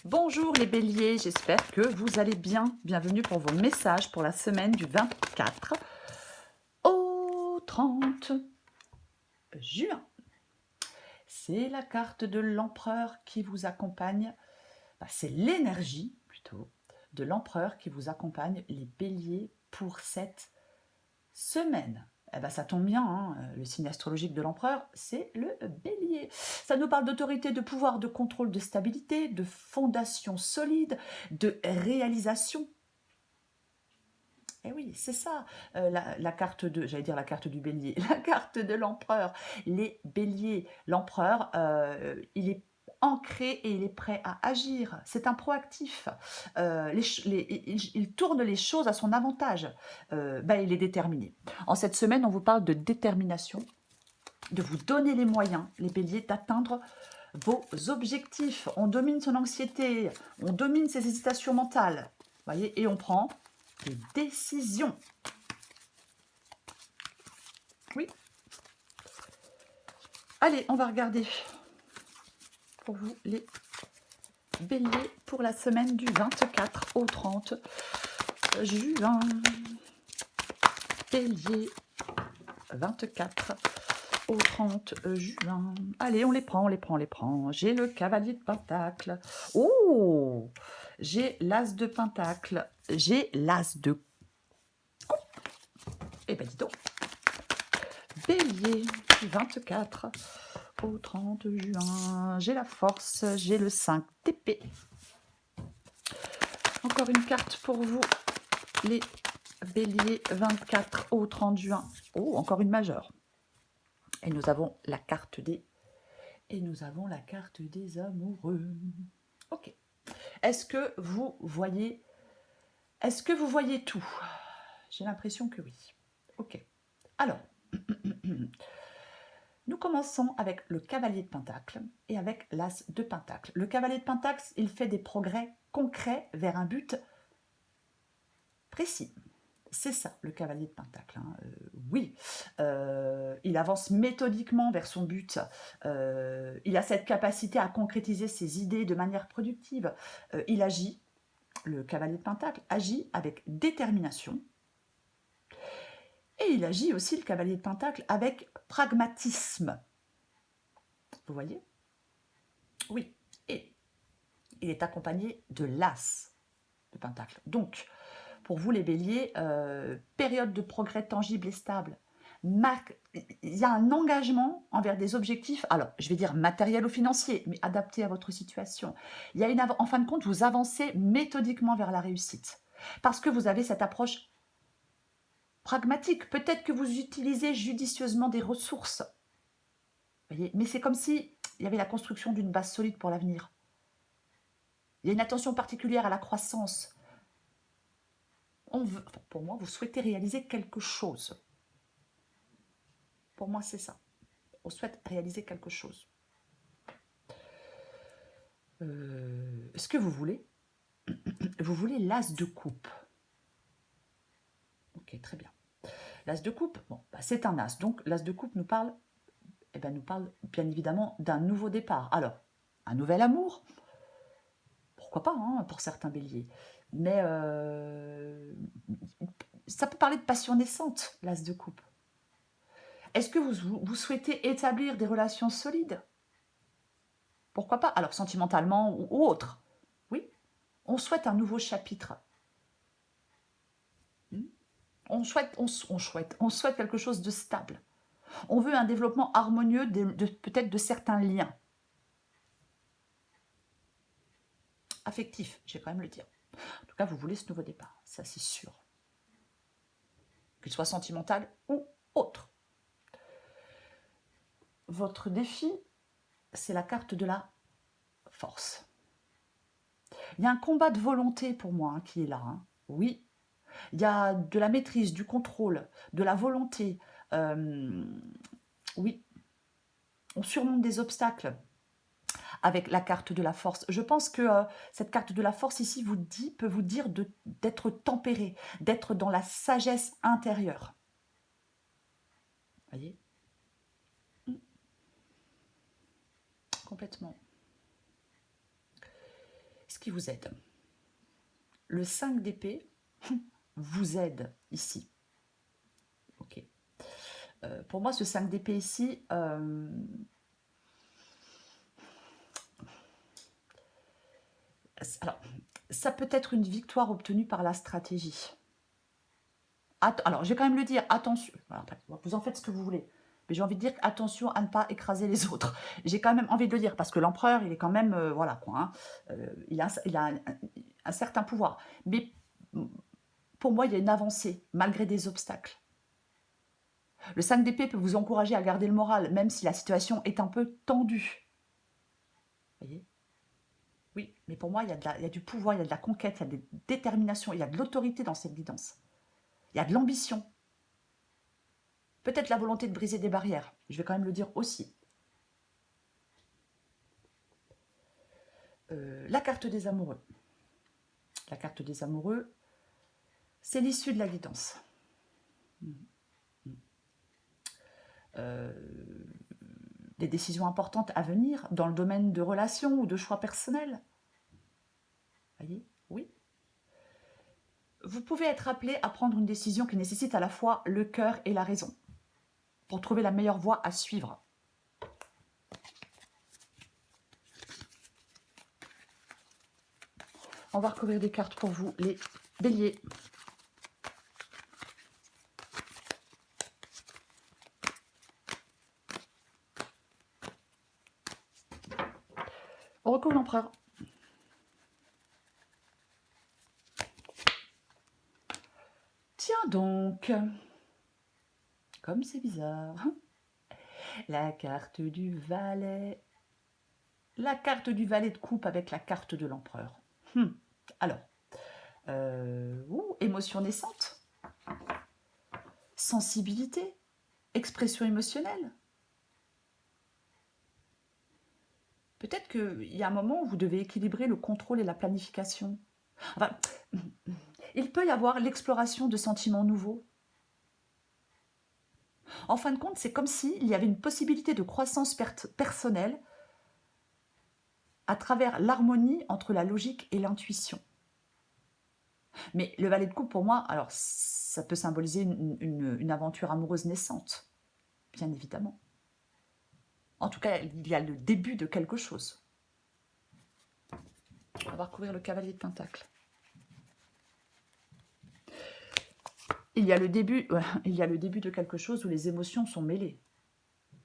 Bonjour les béliers, j'espère que vous allez bien. Bienvenue pour vos messages pour la semaine du 24 au 30 juin. C'est la carte de l'empereur qui vous accompagne, c'est l'énergie plutôt de l'empereur qui vous accompagne les béliers pour cette semaine. Ça tombe bien, hein, le signe astrologique de l'empereur, c'est le bélier. Ça nous parle d'autorité, de pouvoir, de contrôle, de stabilité, de fondation solide, de réalisation. Et oui, c'est ça, la carte de, j'allais dire la carte du bélier, la carte de l'empereur. Les béliers, l'empereur, il est ancré et il est prêt à agir. C'est un proactif. Il tourne les choses à son avantage. Il est déterminé. En cette semaine, on vous parle de détermination, de vous donner les moyens, les béliers, d'atteindre vos objectifs. On domine son anxiété, on domine ses hésitations mentales, voyez, et on prend des décisions. Oui. Allez, on va regarder pour vous les béliers pour la semaine du 24 au 30 juin. Bélier, 24 au 30 juin. Allez, on les prend, on les prend, on les prend. J'ai le cavalier de pentacle. Oh, j'ai l'as de pentacle. J'ai l'as de coupe. Eh ben dis donc. Bélier, du 24 au 30 juin. J'ai la force, j'ai le 5 d'épée. Encore une carte pour vous, les béliers, 24 au 30 juin. Oh, encore une majeure. Et nous avons la carte des... Et nous avons la carte des amoureux. Ok. Est-ce que vous voyez... Est-ce que vous voyez tout? J'ai l'impression que oui. Ok. Alors, nous commençons avec le cavalier de pentacle et avec l'as de pentacle. Le cavalier de pentacle, il fait des progrès concrets vers un but précis. C'est ça, le cavalier de pentacle. Hein. Oui, il avance méthodiquement vers son but. Il a cette capacité à concrétiser ses idées de manière productive. Il agit, le cavalier de pentacle, agit avec détermination. Et il agit aussi, le cavalier de pentacle, avec pragmatisme. Vous voyez? Oui. Et il est accompagné de l'as de pentacle. Donc, pour vous les béliers, période de progrès tangible et stable. Il y a un engagement envers des objectifs, alors je vais dire matériels ou financiers, mais adaptés à votre situation. Il y a en fin de compte, vous avancez méthodiquement vers la réussite. Parce que vous avez cette approche pragmatique. Peut-être que vous utilisez judicieusement des ressources. Voyez, mais c'est comme si il y avait la construction d'une base solide pour l'avenir. Il y a une attention particulière à la croissance. Pour moi, vous souhaitez réaliser quelque chose. Pour moi, c'est ça. On souhaite réaliser quelque chose. Ce que vous voulez l'as de coupe. Ok, très bien. L'as de coupe, bon, c'est un as. Donc, l'as de coupe nous parle, nous parle bien évidemment d'un nouveau départ. Alors, un nouvel amour, pourquoi pas, hein, pour certains béliers. Mais ça peut parler de passion naissante, l'as de coupe. Est-ce que vous souhaitez établir des relations solides? Pourquoi pas? Alors, sentimentalement ou autre. Oui, on souhaite un nouveau chapitre. On souhaite quelque chose de stable. On veut un développement harmonieux peut-être de certains liens. Affectifs, je vais quand même le dire. En tout cas, vous voulez ce nouveau départ, ça c'est sûr. Qu'il soit sentimental ou autre. Votre défi, c'est la carte de la force. Il y a un combat de volonté pour moi hein, qui est là. Hein. Oui, il y a de la maîtrise, du contrôle, de la volonté. Oui, on surmonte des obstacles avec la carte de la force. Je pense que cette carte de la force ici peut vous dire d'être tempéré, d'être dans la sagesse intérieure. Voyez? Complètement. qui vous aide? Le 5 d'épée vous aide ici. Ok. Pour moi, ce 5 d'épée ici, alors, ça peut être une victoire obtenue par la stratégie. Alors, je vais quand même le dire, attention, après, vous en faites ce que vous voulez, mais j'ai envie de dire attention à ne pas écraser les autres. J'ai quand même envie de le dire, parce que l'empereur, il est quand même, voilà quoi, hein, il a un certain pouvoir. Mais pour moi, il y a une avancée, malgré des obstacles. Le 5 d'épée peut vous encourager à garder le moral, même si la situation est un peu tendue. Vous voyez? Oui, mais pour moi, il y a du pouvoir, il y a de la conquête, il y a de la détermination, il y a de l'autorité dans cette guidance. Il y a de l'ambition. Peut-être la volonté de briser des barrières. Je vais quand même le dire aussi. La carte des amoureux. La carte des amoureux, c'est l'issue de la guidance. Des décisions importantes à venir dans le domaine de relations ou de choix personnels. Voyez? Oui. Vous pouvez être appelé à prendre une décision qui nécessite à la fois le cœur et la raison pour trouver la meilleure voie à suivre. On va recouvrir des cartes pour vous, les béliers. On recouvre l'empereur. Tiens donc, comme c'est bizarre. La carte du valet. La carte du valet de coupe avec la carte de l'empereur. Alors, émotion naissante, sensibilité, expression émotionnelle. Peut-être qu'il y a un moment où vous devez équilibrer le contrôle et la planification. Enfin, il peut y avoir l'exploration de sentiments nouveaux. En fin de compte, c'est comme s'il y avait une possibilité de croissance personnelle à travers l'harmonie entre la logique et l'intuition. Mais le valet de coupe, pour moi, alors ça peut symboliser une aventure amoureuse naissante, bien évidemment. En tout cas, il y a le début de quelque chose. On va recouvrir le cavalier de Pentacle. Il y a le début de quelque chose où les émotions sont mêlées.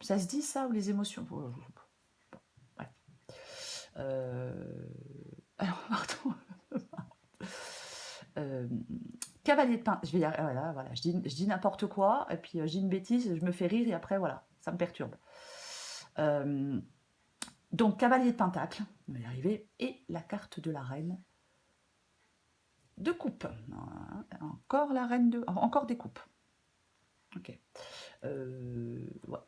Ça se dit ça, ou les émotions... Ouais. Alors, pardon. Cavalier de Pentacle. Voilà, je dis n'importe quoi, et puis je dis une bêtise, je me fais rire, et après, voilà, ça me perturbe. Donc, cavalier de Pentacle, on va y arriver, et la carte de la reine de coupe. Encore la reine de... Encore des coupes. Ok. Ouais.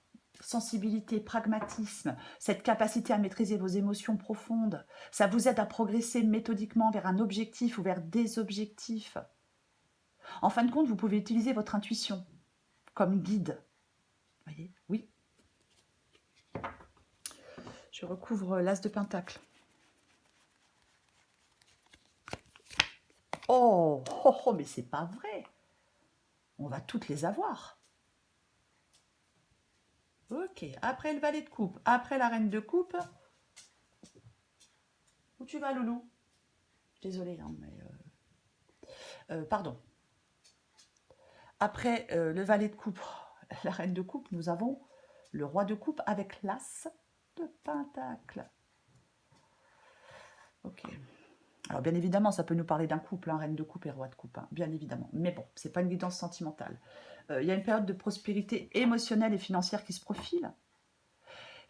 Sensibilité, pragmatisme, cette capacité à maîtriser vos émotions profondes, ça vous aide à progresser méthodiquement vers un objectif ou vers des objectifs. En fin de compte, vous pouvez utiliser votre intuition comme guide. Vous voyez? Oui. Je recouvre l'as de Pentacle. Oh, mais c'est pas vrai. On va toutes les avoir. Ok, après le valet de coupe, après la reine de coupe. Où tu vas, loulou? Désolée, hein, mais... pardon. Après le valet de coupe, la reine de coupe, nous avons le roi de coupe avec l'as de Pentacle. Ok. Alors, bien évidemment, ça peut nous parler d'un couple, hein, reine de coupe et roi de coupe, hein, bien évidemment. Mais bon, c'est pas une guidance sentimentale. Il y a une période de prospérité émotionnelle et financière qui se profile.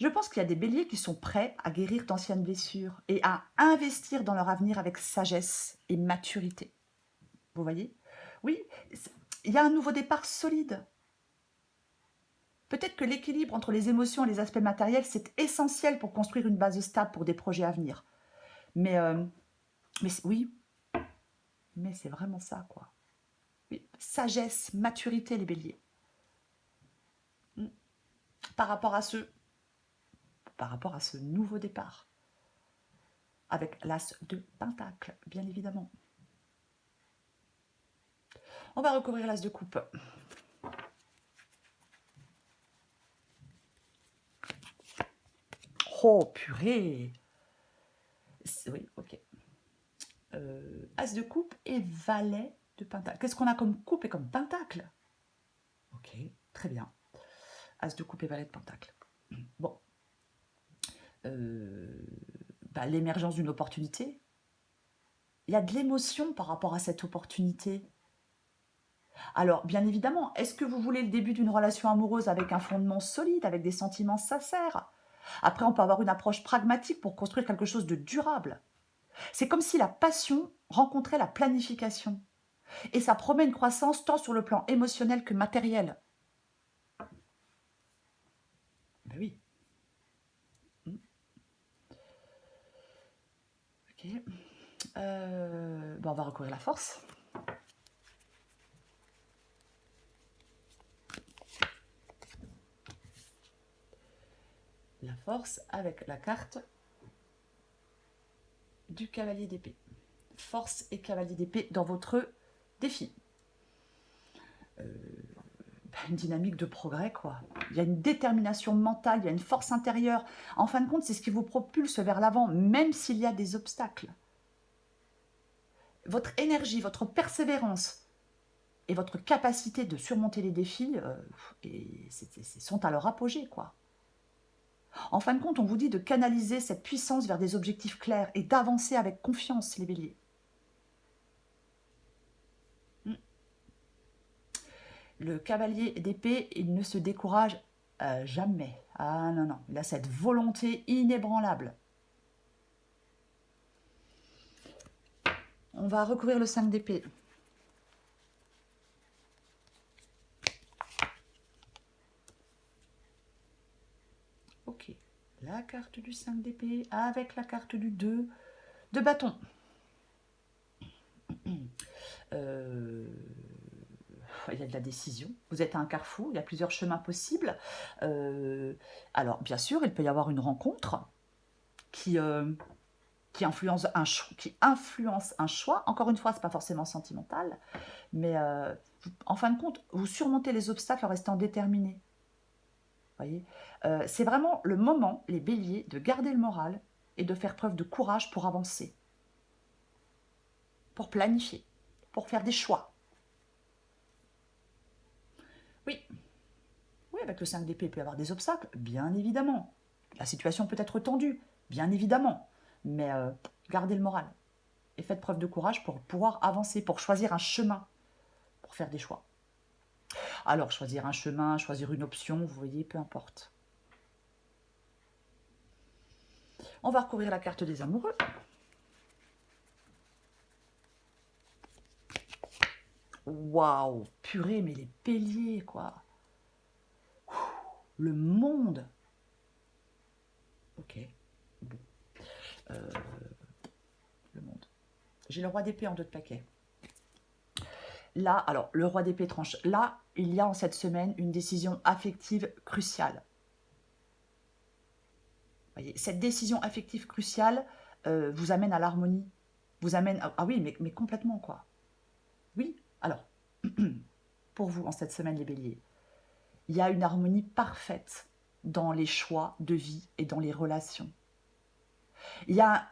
Je pense qu'il y a des béliers qui sont prêts à guérir d'anciennes blessures et à investir dans leur avenir avec sagesse et maturité. Vous voyez? Oui, il y a un nouveau départ solide. Peut-être que l'équilibre entre les émotions et les aspects matériels, c'est essentiel pour construire une base stable pour des projets à venir. Mais oui, mais c'est vraiment ça, quoi. Oui, sagesse, maturité, les béliers. Par rapport à ce nouveau départ. avec l'as de pentacle, bien évidemment. On va recouvrir l'as de coupe. Oh, purée! Oui, ok. As de coupe et valet de pentacle. Qu'est-ce qu'on a comme coupe et comme pentacle? Ok, très bien. As de coupe et valet de pentacle. Bon. L'émergence d'une opportunité. Il y a de l'émotion par rapport à cette opportunité. Alors, bien évidemment, est-ce que vous voulez le début d'une relation amoureuse avec un fondement solide, avec des sentiments sincères? Après, on peut avoir une approche pragmatique pour construire quelque chose de durable. C'est comme si la passion rencontrait la planification. Et ça promet une croissance tant sur le plan émotionnel que matériel. Ben oui. Ok. On va recourir à la force. La force avec la carte du cavalier d'épée. Force et cavalier d'épée dans votre défi. Une dynamique de progrès, quoi. Il y a une détermination mentale, il y a une force intérieure. En fin de compte, c'est ce qui vous propulse vers l'avant, même s'il y a des obstacles. Votre énergie, votre persévérance et votre capacité de surmonter les défis sont à leur apogée, quoi. En fin de compte, on vous dit de canaliser cette puissance vers des objectifs clairs et d'avancer avec confiance, les béliers. Le cavalier d'épée, il ne se décourage jamais. Ah non, non, il a cette volonté inébranlable. On va recouvrir le 5 d'épée. Ok, la carte du 5 d'épée avec la carte du 2 de bâton. Il y a de la décision. Vous êtes à un carrefour, il y a plusieurs chemins possibles. Alors, bien sûr, il peut y avoir une rencontre qui influence un choix. Encore une fois, ce n'est pas forcément sentimental, mais en fin de compte, vous surmontez les obstacles en restant déterminé. Voyez, c'est vraiment le moment, les béliers, de garder le moral et de faire preuve de courage pour avancer, pour planifier, pour faire des choix. Oui, oui, avec le 5 d'épée, il peut y avoir des obstacles, bien évidemment. La situation peut être tendue, bien évidemment. Mais gardez le moral et faites preuve de courage pour pouvoir avancer, pour choisir un chemin, pour faire des choix. Alors, choisir un chemin, choisir une option, vous voyez, peu importe. On va recouvrir la carte des amoureux. Waouh, purée, mais les béliers, quoi. Le monde. Ok. Bon. Le monde. J'ai le roi d'épée en 2 de paquet. Là, alors, le roi d'épée tranche. Là, il y a en cette semaine une décision affective cruciale. Voyez, cette décision affective cruciale vous amène à l'harmonie. Vous amène... Ah oui, mais complètement, quoi. Oui, alors, pour vous, en cette semaine, les béliers, il y a une harmonie parfaite dans les choix de vie et dans les relations. Il y a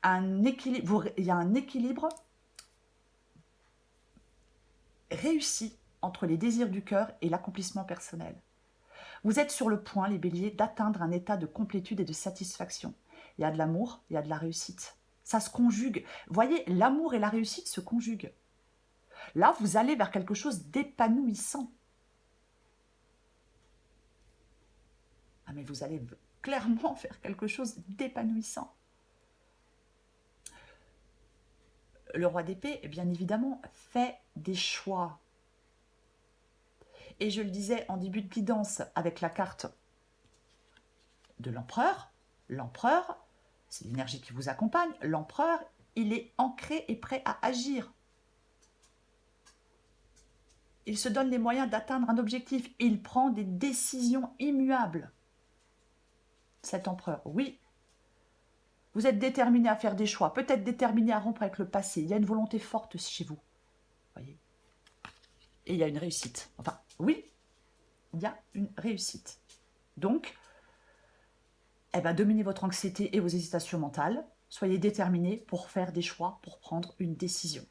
un équilibre réussi entre les désirs du cœur et l'accomplissement personnel. Vous êtes sur le point, les béliers, d'atteindre un état de complétude et de satisfaction. Il y a de l'amour, il y a de la réussite. Ça se conjugue. Vous voyez, l'amour et la réussite se conjuguent. Là, vous allez vers quelque chose d'épanouissant. Ah, mais vous allez clairement faire quelque chose d'épanouissant. Le roi d'épée, bien évidemment, fait des choix. Et je le disais en début de guidance avec la carte de l'empereur. L'empereur, c'est l'énergie qui vous accompagne. L'empereur, il est ancré et prêt à agir. Il se donne les moyens d'atteindre un objectif. Il prend des décisions immuables. Cet empereur, oui. Vous êtes déterminé à faire des choix, peut-être déterminé à rompre avec le passé. Il y a une volonté forte chez vous. Voyez. Et il y a une réussite. Enfin, oui, il y a une réussite. Donc, eh ben, dominez votre anxiété et vos hésitations mentales. Soyez déterminés pour faire des choix, pour prendre une décision.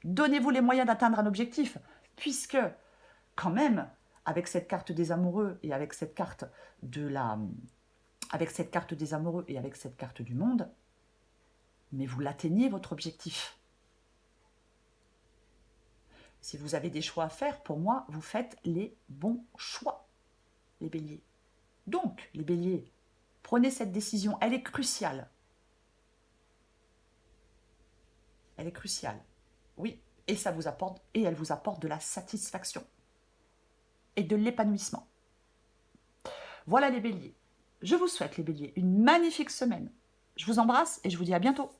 Donnez-vous les moyens d'atteindre un objectif, puisque, quand même, avec cette carte des amoureux et avec cette carte des amoureux et avec cette carte du monde, mais vous l'atteignez, votre objectif. Si vous avez des choix à faire, pour moi, vous faites les bons choix, les béliers. Donc, les béliers, prenez cette décision, elle est cruciale. Elle est cruciale, oui, et ça vous apporte, et elle vous apporte de la satisfaction et de l'épanouissement. Voilà les béliers. Je vous souhaite, les béliers, une magnifique semaine. Je vous embrasse et je vous dis à bientôt.